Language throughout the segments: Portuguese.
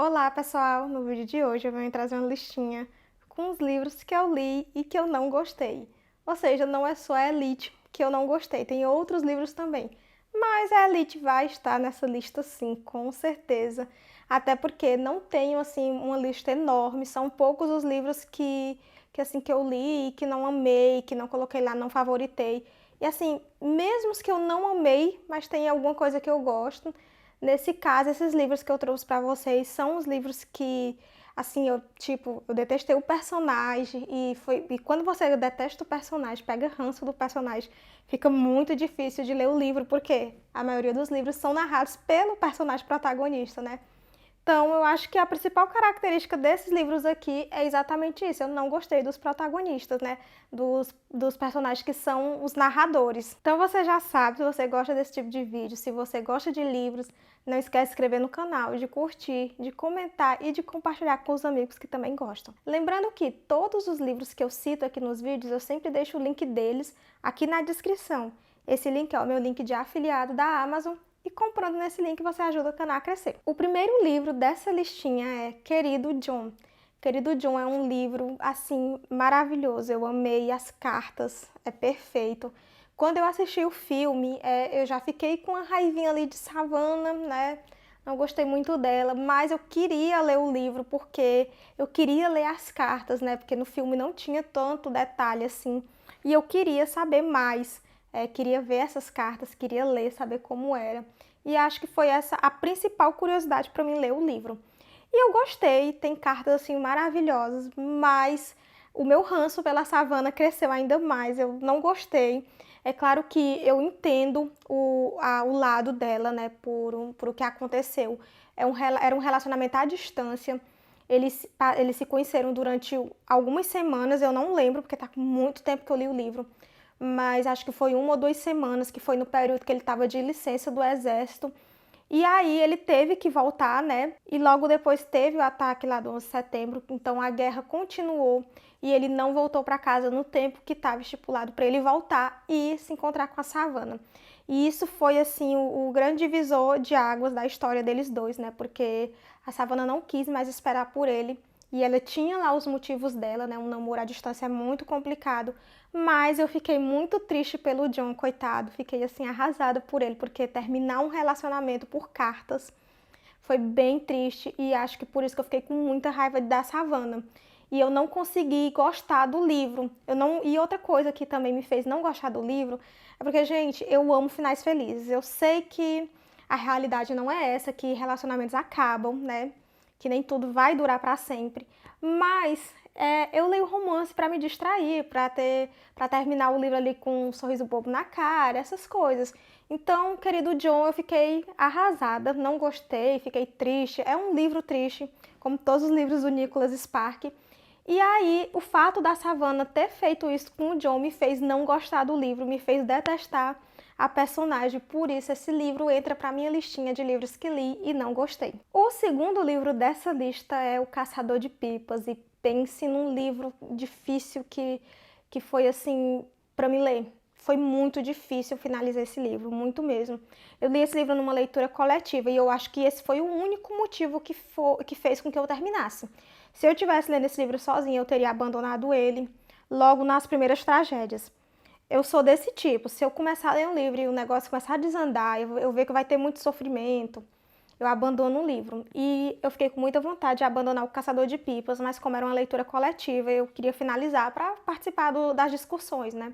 Olá pessoal, no vídeo de hoje eu venho trazer uma listinha com os livros que eu li e que eu não gostei. Ou seja, não é só a Elite que eu não gostei, tem outros livros também. Mas a Elite vai estar nessa lista sim, com certeza. Até porque não tenho assim uma lista enorme, são poucos os livros que eu li, que não amei, que não coloquei lá, não favoritei. E assim, mesmo os que eu não amei, mas tem alguma coisa que eu gosto. Nesse caso, esses livros que eu trouxe para vocês são os livros que, assim, eu detestei o personagem e quando você detesta o personagem, pega ranço do personagem, fica muito difícil de ler o livro, porque a maioria dos livros são narrados pelo personagem protagonista, né? Então, eu acho que a principal característica desses livros aqui é exatamente isso. Eu não gostei dos protagonistas, né? Dos personagens que são os narradores. Então, você já sabe, se você gosta desse tipo de vídeo, se você gosta de livros, não esquece de se inscrever no canal, de curtir, de comentar e de compartilhar com os amigos que também gostam. Lembrando que todos os livros que eu cito aqui nos vídeos, eu sempre deixo o link deles aqui na descrição. Esse link é o meu link de afiliado da Amazon. E comprando nesse link você ajuda o canal a crescer. O primeiro livro dessa listinha é Querido John. Querido John é um livro, assim, maravilhoso. Eu amei as cartas, é perfeito. Quando eu assisti o filme, eu já fiquei com uma raivinha ali de Savannah, né? Não gostei muito dela, mas eu queria ler o livro porque eu queria ler as cartas, né? Porque no filme não tinha tanto detalhe assim. E eu queria saber mais. Queria ver essas cartas, queria ler, saber como era. E acho que foi essa a principal curiosidade para mim ler o livro. E eu gostei, tem cartas assim maravilhosas, mas o meu ranço pela Savannah cresceu ainda mais. Eu não gostei. É claro que eu entendo o lado dela, né, por o que aconteceu. Era um relacionamento à distância. Eles se conheceram durante algumas semanas, eu não lembro, porque tá com muito tempo que eu li o livro, mas acho que foi 1 ou 2 semanas, que foi no período que ele estava de licença do exército. E aí ele teve que voltar, né? E logo depois teve o ataque lá do 11 de setembro, então a guerra continuou e ele não voltou para casa no tempo que estava estipulado para ele voltar e se encontrar com a Savannah. E isso foi assim o grande divisor de águas da história deles dois, né? Porque a Savannah não quis mais esperar por ele. E ela tinha lá os motivos dela, né? Um namoro à distância é muito complicado. Mas eu fiquei muito triste pelo John, coitado. Fiquei assim arrasada por ele, porque terminar um relacionamento por cartas foi bem triste. E acho que por isso que eu fiquei com muita raiva da Savannah. E eu não consegui gostar do livro. E outra coisa que também me fez não gostar do livro é porque, gente, eu amo finais felizes. Eu sei que a realidade não é essa, que relacionamentos acabam, né? Que nem tudo vai durar para sempre, mas eu leio romance para me distrair, para terminar o livro ali com um sorriso bobo na cara, essas coisas. Então, querido John, eu fiquei arrasada, não gostei, fiquei triste. É um livro triste, como todos os livros do Nicholas Spark. E aí, o fato da Savannah ter feito isso com o John me fez não gostar do livro, me fez detestar a personagem. Por isso, esse livro entra para minha listinha de livros que li e não gostei. O segundo livro dessa lista é O Caçador de Pipas. E pense num livro difícil que foi assim para me ler. Foi muito difícil finalizar esse livro, muito mesmo. Eu li esse livro numa leitura coletiva e eu acho que esse foi o único motivo que fez com que eu terminasse. Se eu tivesse lendo esse livro sozinha, eu teria abandonado ele logo nas primeiras tragédias. Eu sou desse tipo, se eu começar a ler um livro e o negócio começar a desandar, eu ver que vai ter muito sofrimento, eu abandono o livro. E eu fiquei com muita vontade de abandonar O Caçador de Pipas, mas como era uma leitura coletiva, eu queria finalizar para participar das discussões, né?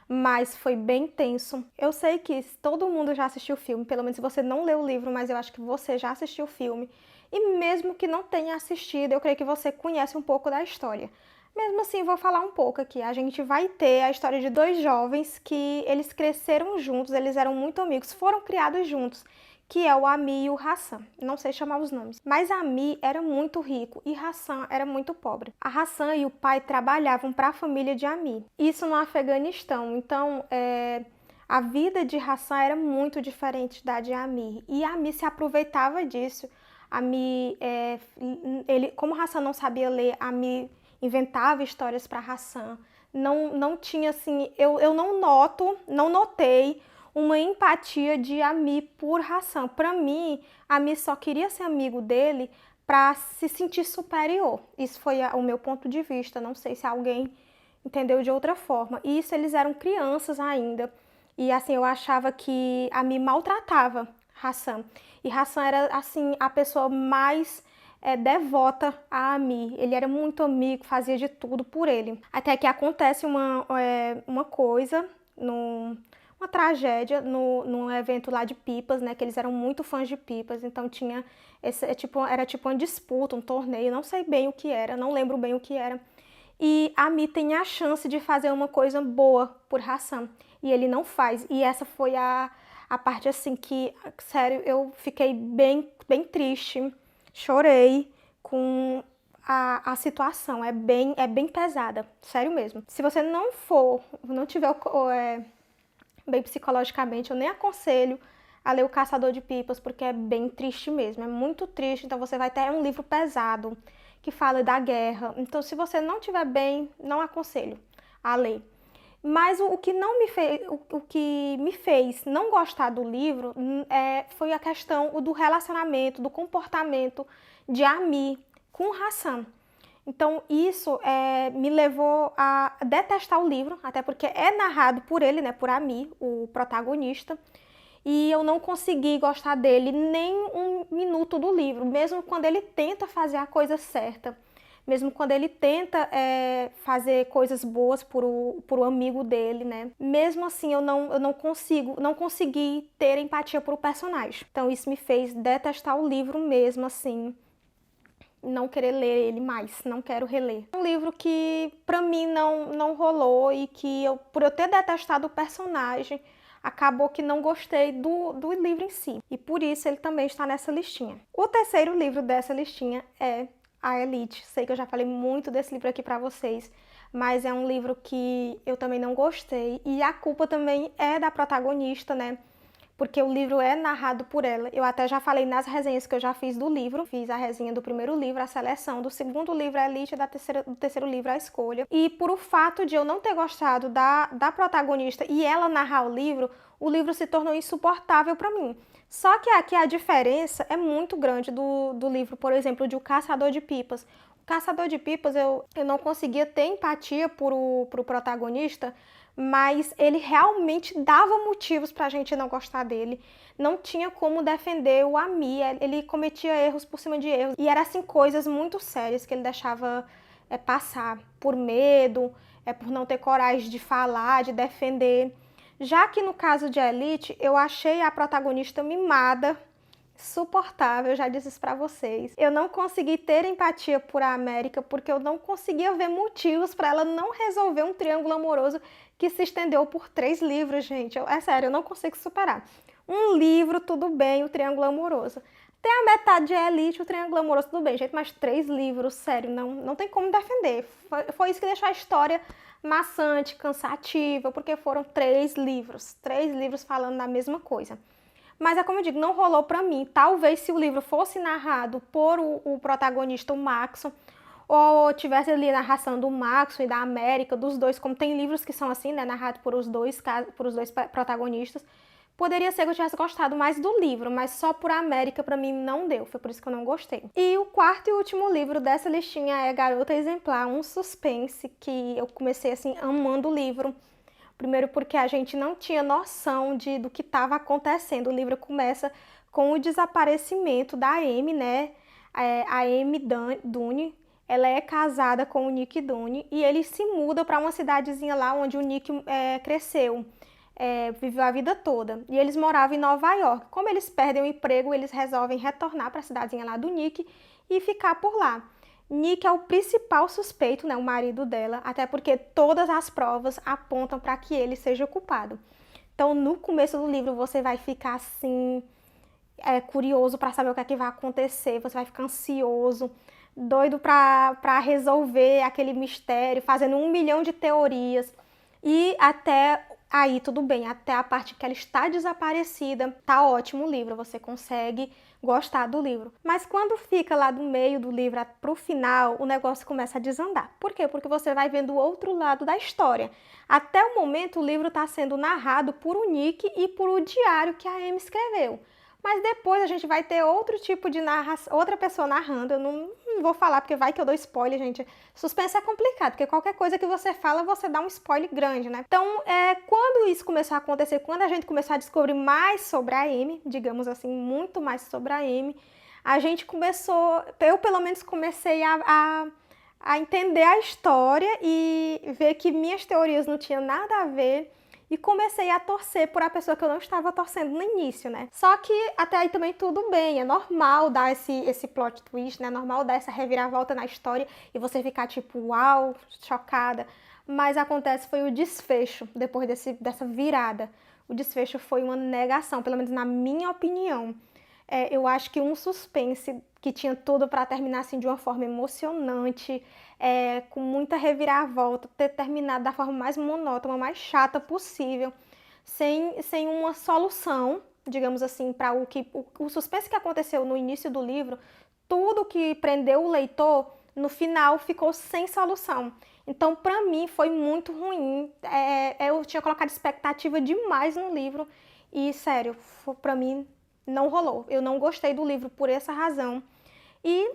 Mas foi bem tenso. Eu sei que todo mundo já assistiu o filme, pelo menos se você não leu o livro, mas eu acho que você já assistiu o filme. E mesmo que não tenha assistido, eu creio que você conhece um pouco da história. Mesmo assim, vou falar um pouco aqui. A gente vai ter a história de dois jovens que eles cresceram juntos, eles eram muito amigos, foram criados juntos, que é o Ami e o Hassan. Não sei chamar os nomes. Mas Ami era muito rico e Hassan era muito pobre. A Hassan e o pai trabalhavam para a família de Ami. Isso no Afeganistão. Então, a vida de Hassan era muito diferente da de Ami. E Ami se aproveitava disso. Ami, como Hassan não sabia ler, Ami inventava histórias para Hassan. Não tinha assim, eu não notei uma empatia de Ami por Hassan. Para mim, Ami só queria ser amigo dele para se sentir superior. Isso foi o meu ponto de vista, não sei se alguém entendeu de outra forma. E isso eles eram crianças ainda. E assim, eu achava que a me maltratava, Hassan. E Hassan era assim a pessoa mais devota a Ami. Ele era muito amigo, fazia de tudo por ele. Até que acontece uma coisa, uma tragédia num evento lá de pipas, né? Que eles eram muito fãs de pipas, então tinha era tipo uma disputa, um torneio, não sei bem o que era, não lembro bem o que era. E a Mi tem a chance de fazer uma coisa boa por Hassan. E ele não faz. E essa foi a parte assim que, sério, eu fiquei bem triste. Chorei com a situação. É bem pesada. Sério mesmo. Se você não tiver bem psicologicamente, eu nem aconselho a ler O Caçador de Pipas, porque é bem triste mesmo. É muito triste. Então você vai ter um livro pesado que fala da guerra. Então, se você não estiver bem, não aconselho a ler. Mas o que me fez não gostar do livro foi a questão do relacionamento, do comportamento de Ami com Hassan. Então, isso me levou a detestar o livro, até porque é narrado por ele, né, por Ami, o protagonista. E eu não consegui gostar dele nem um minuto do livro, mesmo quando ele tenta fazer a coisa certa, mesmo quando ele tenta fazer coisas boas por amigo dele, né? Mesmo assim, eu não consegui ter empatia por o personagem. Então isso me fez detestar o livro mesmo, assim, não querer ler ele mais, não quero reler. Um livro que pra mim não rolou e que por eu ter detestado o personagem, acabou que não gostei do livro em si. E por isso ele também está nessa listinha. O terceiro livro dessa listinha é A Elite. Sei que eu já falei muito desse livro aqui pra vocês, mas é um livro que eu também não gostei. E a culpa também é da protagonista, né? Porque o livro é narrado por ela. Eu até já falei nas resenhas que eu já fiz do livro. Fiz a resenha do primeiro livro, A Seleção, do segundo livro, A Elite, e do terceiro livro, A Escolha. E por o fato de eu não ter gostado da protagonista e ela narrar o livro se tornou insuportável para mim. Só que aqui a diferença é muito grande do livro, por exemplo, de O Caçador de Pipas. O Caçador de Pipas, eu não conseguia ter empatia pro protagonista, mas ele realmente dava motivos pra gente não gostar dele. Não tinha como defender o Ami, ele cometia erros por cima de erros. E eram assim coisas muito sérias que ele deixava passar por medo, por não ter coragem de falar, de defender. Já que no caso de Elite, eu achei a protagonista mimada, suportável, já disse isso pra vocês. Eu não consegui ter empatia por a América porque eu não conseguia ver motivos para ela não resolver um triângulo amoroso que se estendeu por 3 livros, gente. É sério, eu não consigo superar. Um livro, tudo bem, o triângulo amoroso. Até a metade de Elite, o triângulo amoroso, tudo bem, gente, mas 3 livros, sério, não tem como defender. Foi isso que deixou a história maçante, cansativa, porque foram 3 livros falando da mesma coisa. Mas é como eu digo, não rolou pra mim. Talvez se o livro fosse narrado por o protagonista, o Maxon, ou tivesse ali a narração do Maxon e da América, dos dois, como tem livros que são assim, né, narrado por os dois protagonistas, poderia ser que eu tivesse gostado mais do livro, mas só por América pra mim não deu, foi por isso que eu não gostei. E o quarto e último livro dessa listinha é Garota Exemplar, um suspense, que eu comecei assim amando o livro. Primeiro porque a gente não tinha noção do que estava acontecendo. O livro começa com o desaparecimento da Amy, né? A Amy Dunne, ela é casada com o Nick Dunne e ele se muda para uma cidadezinha lá onde o Nick cresceu, viveu a vida toda. E eles moravam em Nova York. Como eles perdem o emprego, eles resolvem retornar para a cidadezinha lá do Nick e ficar por lá. Nick é o principal suspeito, né, o marido dela, até porque todas as provas apontam para que ele seja o culpado. Então, no começo do livro, você vai ficar assim, curioso para saber o que é que vai acontecer, você vai ficar ansioso, doido para resolver aquele mistério, fazendo 1 milhão de teorias. E até aí tudo bem, até a parte que ela está desaparecida, tá ótimo o livro, você consegue gostar do livro. Mas quando fica lá do meio do livro pro final, o negócio começa a desandar. Por quê? Porque você vai vendo o outro lado da história. Até o momento o livro está sendo narrado por o Nick e por o diário que a Amy escreveu. mas depois a gente vai ter outro tipo de narração, outra pessoa narrando. Eu não vou falar porque vai que eu dou spoiler, gente. Suspense é complicado, porque qualquer coisa que você fala, você dá um spoiler grande, né? Então, quando isso começou a acontecer, quando a gente começou a descobrir mais sobre a Amy, digamos assim, muito mais sobre a Amy, a gente começou, eu pelo menos comecei a entender a história e ver que minhas teorias não tinham nada a ver e comecei a torcer por a pessoa que eu não estava torcendo no início, né? Só que até aí também tudo bem, é normal dar esse plot twist, né? É normal dar essa reviravolta na história e você ficar tipo, uau, chocada. Mas acontece foi o desfecho, depois dessa virada. O desfecho foi uma negação, pelo menos na minha opinião. Eu acho que um suspense que tinha tudo para terminar assim de uma forma emocionante, com muita reviravolta, ter terminado da forma mais monótona, mais chata possível, sem uma solução, digamos assim, para o suspense que aconteceu no início do livro, tudo que prendeu o leitor, no final ficou sem solução. Então, para mim, foi muito ruim. Eu tinha colocado expectativa demais no livro e, sério, para mim não rolou. Eu não gostei do livro por essa razão. E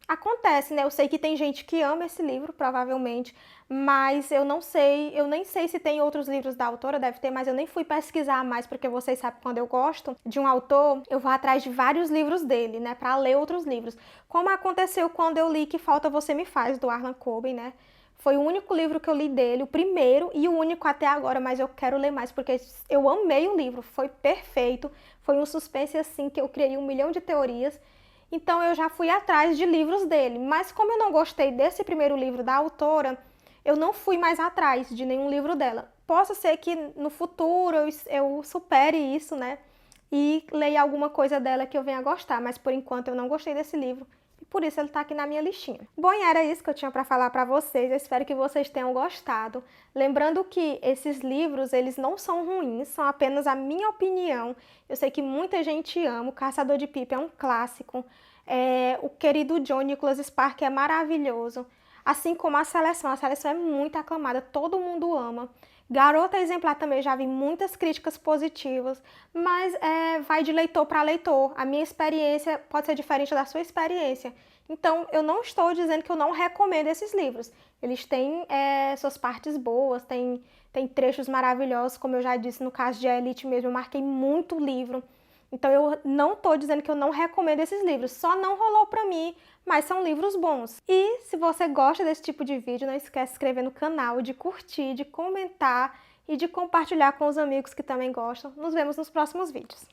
acontece, né? Eu sei que tem gente que ama esse livro, provavelmente, mas eu não sei, eu nem sei se tem outros livros da autora, deve ter, mas eu nem fui pesquisar mais, porque vocês sabem, quando eu gosto de um autor, eu vou atrás de vários livros dele, né, para ler outros livros. Como aconteceu quando eu li Que Falta Você Me Faz, do Harlan Coben, né? Foi o único livro que eu li dele, o primeiro e o único até agora, mas eu quero ler mais, porque eu amei o livro, foi perfeito, foi um suspense assim que eu criei 1 milhão de teorias. Então eu já fui atrás de livros dele, mas como eu não gostei desse primeiro livro da autora, eu não fui mais atrás de nenhum livro dela. Possa ser que no futuro eu supere isso, né? E leia alguma coisa dela que eu venha gostar, mas por enquanto eu não gostei desse livro. E por isso ele tá aqui na minha listinha. Bom, e era isso que eu tinha para falar para vocês. Eu espero que vocês tenham gostado. Lembrando que esses livros, eles não são ruins, são apenas a minha opinião. Eu sei que muita gente ama. O Caçador de Pipa é um clássico. O querido John Nicholas Spark é maravilhoso. Assim como a Seleção é muito aclamada, todo mundo ama. Garota Exemplar também já vi muitas críticas positivas, mas vai de leitor para leitor. A minha experiência pode ser diferente da sua experiência. Então, eu não estou dizendo que eu não recomendo esses livros. Eles têm suas partes boas, tem trechos maravilhosos, como eu já disse no caso de Elite mesmo, eu marquei muito livro. Então, eu não estou dizendo que eu não recomendo esses livros, só não rolou para mim, mas são livros bons. E se você gosta desse tipo de vídeo, não esquece de se inscrever no canal, de curtir, de comentar e de compartilhar com os amigos que também gostam. Nos vemos nos próximos vídeos.